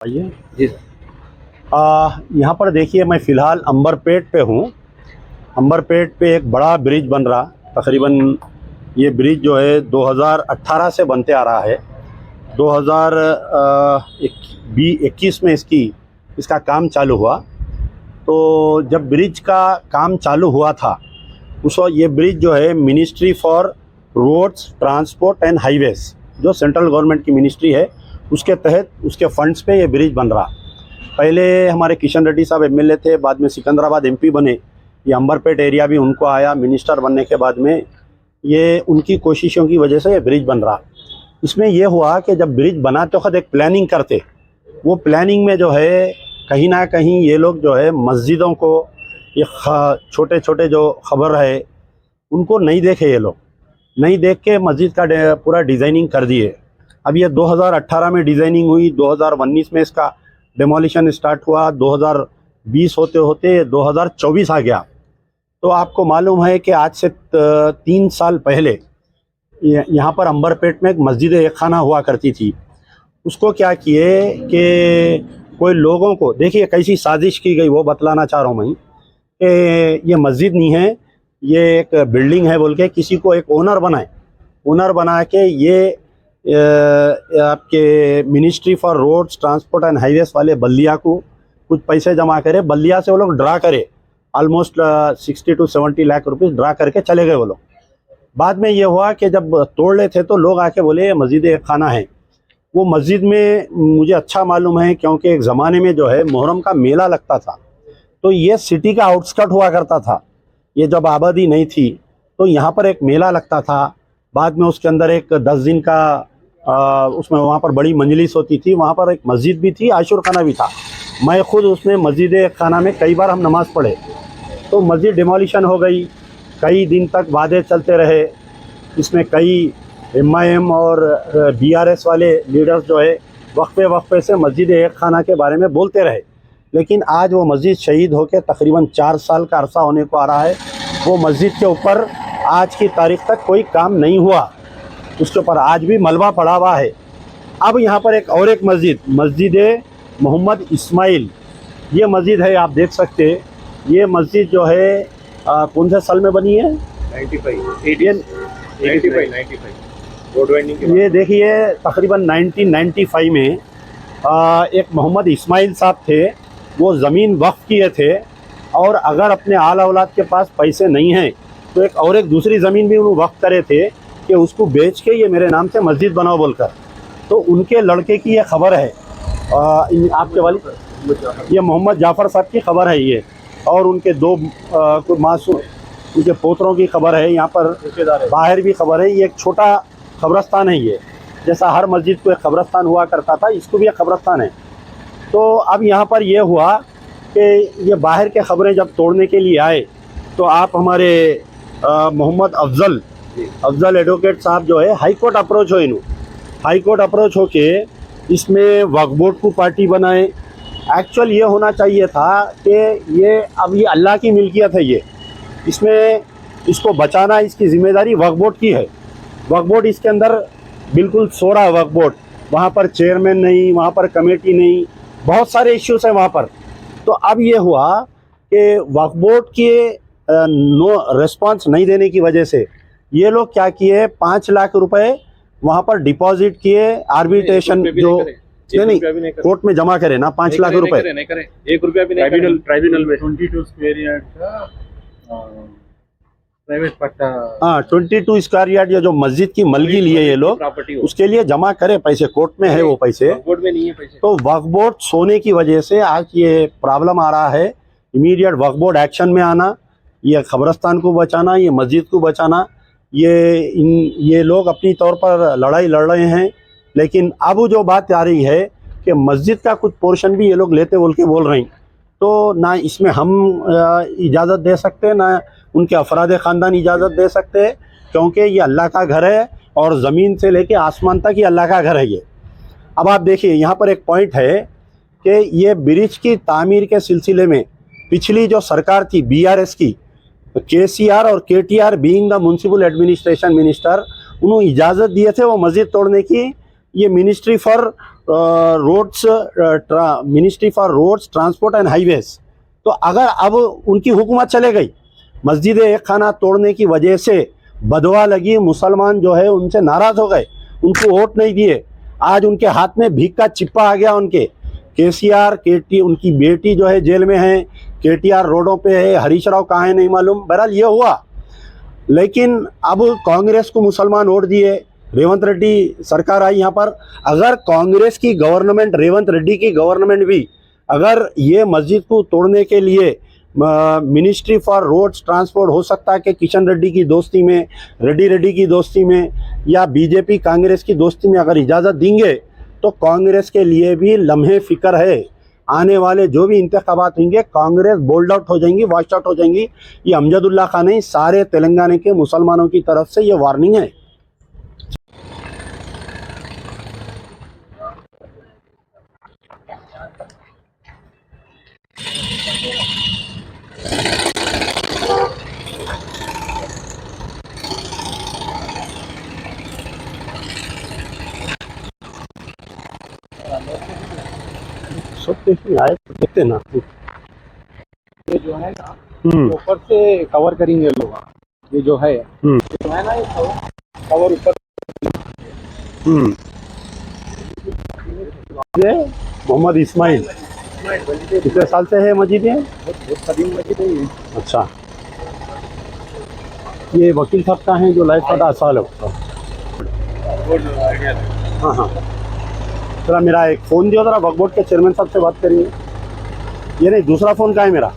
आइए। जी सर। यहाँ पर देखिए, मैं फ़िलहाल अंबरपेट पे हूँ। अंबरपेट पे एक बड़ा ब्रिज बन रहा, तकरीबन ये ब्रिज जो है 2018 से बनते आ रहा है। 2021 में इसका काम चालू हुआ। तो जब ब्रिज का काम चालू हुआ था, उस वक्त ये ब्रिज जो है ministry for roads transport and highways, जो सेंट्रल गवर्नमेंट की मिनिस्ट्री है, उसके तहत उसके फंड्स पे ये ब्रिज बन रहा। पहले हमारे किशन रेड्डी साहब एमएलए थे, बाद में सिकंदराबाद एमपी बने। ये अंबरपेट एरिया भी उनको आया, मिनिस्टर बनने के बाद में ये उनकी कोशिशों की वजह से ये ब्रिज बन रहा। इसमें ये हुआ कि जब ब्रिज बनाते वक्त एक प्लानिंग करते, वो प्लानिंग में जो है कहीं ना कहीं ये लोग जो है मस्जिदों को, ये छोटे छोटे जो खबर है उनको नहीं देखे, ये लोग नहीं देख के मस्जिद का पूरा डिज़ाइनिंग कर दिए। अब ये 2018 में डिज़ाइनिंग हुई, 2019 में इसका डेमोलिशन स्टार्ट हुआ, 2020 होते होते 2024 आ गया। तो आपको मालूम है कि आज से 3 साल पहले यहाँ पर अंबरपेट में एक मस्जिद एक खाना हुआ करती थी। उसको क्या किए कि कोई लोगों को, देखिए कैसी साजिश की गई वो बतलाना चाह रहा हूँ मैं, कि ये मस्जिद नहीं है, ये एक बिल्डिंग है बोल के किसी को एक ओनर बना के ये आपके ministry for roads transport and highways वाले बल्दिया को कुछ पैसे जमा करे, बल्दिया से वो लोग ड्रा करे, ऑलमोस्ट 60 to 70 लाख रुपये ड्रा करके चले गए वो लोग। बाद में ये हुआ कि जब तोड़ रहे थे तो लोग आके बोले ये मस्जिद एक खाना है। वो मस्जिद में मुझे अच्छा मालूम है, क्योंकि एक ज़माने में जो है मुहर्रम का मेला लगता था, तो ये सिटी का आउटस्कर्ट हुआ करता था। ये जब आबादी नहीं थी तो यहाँ पर एक मेला लगता था। बाद में उसके अंदर एक 10 दिन का उसमें वहाँ पर बड़ी मंजलिस होती थी। वहाँ पर एक मस्जिद भी थी, आशुर खाना भी था। मैं खुद उसमें मस्जिद खाना में कई बार हम नमाज़ पढ़े। तो मस्जिद डिमोलिशन हो गई, कई दिन तक वादे चलते रहे। इसमें कई MIM और BRS वाले लीडर्स जो है वक्फे से मस्जिद एक खाना के बारे में बोलते रहे, लेकिन आज वो मस्जिद शहीद होकर तकरीबन 4 साल का अरसा होने को आ रहा है। वो मस्जिद के ऊपर आज की तारीख तक कोई काम नहीं हुआ, उसके ऊपर आज भी मलबा पड़ा हुआ है। अब यहाँ पर एक मस्जिद मोहम्मद इस्माइल, ये मस्जिद है, आप देख सकते हैं। ये मस्जिद जो है कौन से साल में बनी है? 95 ये देखिए तकरीबन 1995 में एक मोहम्मद इस्माइल साहब थे, वो ज़मीन वक्फ किए थे, और अगर अपने आल औलाद के पास पैसे नहीं हैं तो एक दूसरी ज़मीन भी उन्होंने वक्फ करे थे कि उसको बेच के ये मेरे नाम से मस्जिद बनाओ बोलकर। तो उनके लड़के की ये खबर है, आपके वाली ये मोहम्मद जाफ़र साहब की खबर है ये, और उनके 2 मासूम उनके पोतरों की खबर है। यहाँ पर बाहर भी खबर है। ये एक छोटा खबरस्तान है, ये जैसा हर मस्जिद को एक खबरस्तान हुआ करता था, इसको भी एक खबरस्तान है। तो अब यहाँ पर ये हुआ कि ये बाहर के खबरें जब तोड़ने के लिए आए तो आप हमारे मोहम्मद अफजल एडवोकेट साहब जो है हाई कोर्ट अप्रोच हो के इसमें वक्फ बोर्ड को पार्टी बनाए। एक्चुअल ये होना चाहिए था कि ये अल्लाह की मिल्कियत है, ये इसमें इसको बचाना इसकी ज़िम्मेदारी वक्फ बोर्ड की है। वक्फ बोर्ड इसके अंदर बिल्कुल सो रहा है। वक्फ बोर्ड, वहाँ पर चेयरमैन नहीं, वहाँ पर कमेटी नहीं, बहुत सारे इश्यूज हैं वहाँ पर। तो अब ये हुआ कि वक्फ बोर्ड के नो रिस्पांस नहीं देने की वजह से ये लोग क्या किए, 5 लाख रुपए वहाँ पर डिपॉजिट किए, आर्बिट्रेशन जो नहीं कोर्ट में जमा करे ना, 5 लाख रुपए, 1 रुपया भी नहीं, ट्राइब्यूनल में 22 स्क्वायर यार्ड का प्राइवेट पट्टा, हाँ 22 स्क्वायर यार्ड ये जो मस्जिद की मलगी लिए ये लोग, उसके लिए जमा करे पैसे, कोर्ट में है वो पैसे, बोर्ड में नहीं है पैसे। तो वक्फ बोर्ड सोने की वजह से आज ये प्रॉब्लम आ रहा है। इमीडिएट वक्फ बोर्ड एक्शन में आना, ये खबरस्तान को बचाना, ये मस्जिद को बचाना, ये लोग अपनी तौर पर लड़ाई लड़ रहे हैं। लेकिन अब जो बात आ रही है कि मस्जिद का कुछ पोर्शन भी ये लोग लेते बोल रहे हैं, तो ना इसमें हम इजाज़त दे सकते, ना उनके अफराद ख़ानदान इजाज़त दे सकते, क्योंकि ये अल्लाह का घर है और ज़मीन से लेके आसमान तक ये अल्लाह का घर है ये। अब आप देखिए यहाँ पर एक पॉइंट है कि ये ब्रिज की तामीर के सिलसिले में पिछली जो सरकार थी BRS की, KCR और KTR being the municipal administration minister, उन्होंने इजाज़त दिए थे वो मस्जिद तोड़ने की। ये ministry for roads, ministry for roads transport and highways. तो अगर अब उनकी हुकूमत चले गई, मस्जिद एक खाना तोड़ने की वजह से बदवा लगी, मुसलमान जो है उनसे नाराज़ हो गए, उनको वोट नहीं दिए, आज उनके हाथ में भीख का चिप्पा आ गया उनके। केसीआर केटी उनकी बेटी जो है जेल में है, केटीआर रोडों पे है, हरीश राव कहाँ है नहीं मालूम। बहरहाल ये हुआ, लेकिन अब कांग्रेस को मुसलमान वोट दिए, रेवंत रेड्डी सरकार आई यहाँ पर। अगर कांग्रेस की गवर्नमेंट, रेवंत रेड्डी की गवर्नमेंट भी अगर ये मस्जिद को तोड़ने के लिए मिनिस्ट्री फॉर रोड्स ट्रांसपोर्ट, हो सकता है कि किशन रेड्डी की दोस्ती में, रेड्डी की दोस्ती में, या बीजेपी कांग्रेस की दोस्ती में अगर इजाज़त देंगे तो कांग्रेस के लिए भी लम्हे फ़िक्र है। आने वाले जो भी इंतखाबात होंगे, कांग्रेस बोल्ड आउट हो जाएंगी, वॉश आउट हो जाएंगी। ये अमजदुल्ला खान नहीं, सारे तेलंगाना के मुसलमानों की तरफ से ये वार्निंग है। सब देखिए आए तो देखते ना। ये जो है ना हम्म ऊपर से कवर करेंगे लोग, ये जो है ना ये कवर ऊपर। ये मोहम्मद इस्माइल कितने साल से है मस्जिद ये? बहुत कदीम मस्जिद है ये। अच्छा, ये वकील साहब का है जो लाइफ का 10 साल है। हाँ हाँ, जरा मेरा एक फ़ोन दियो, जरा वक्फ बोर्ड के चेयरमैन साहब से बात करिए। ये नहीं, दूसरा फ़ोन का है मेरा।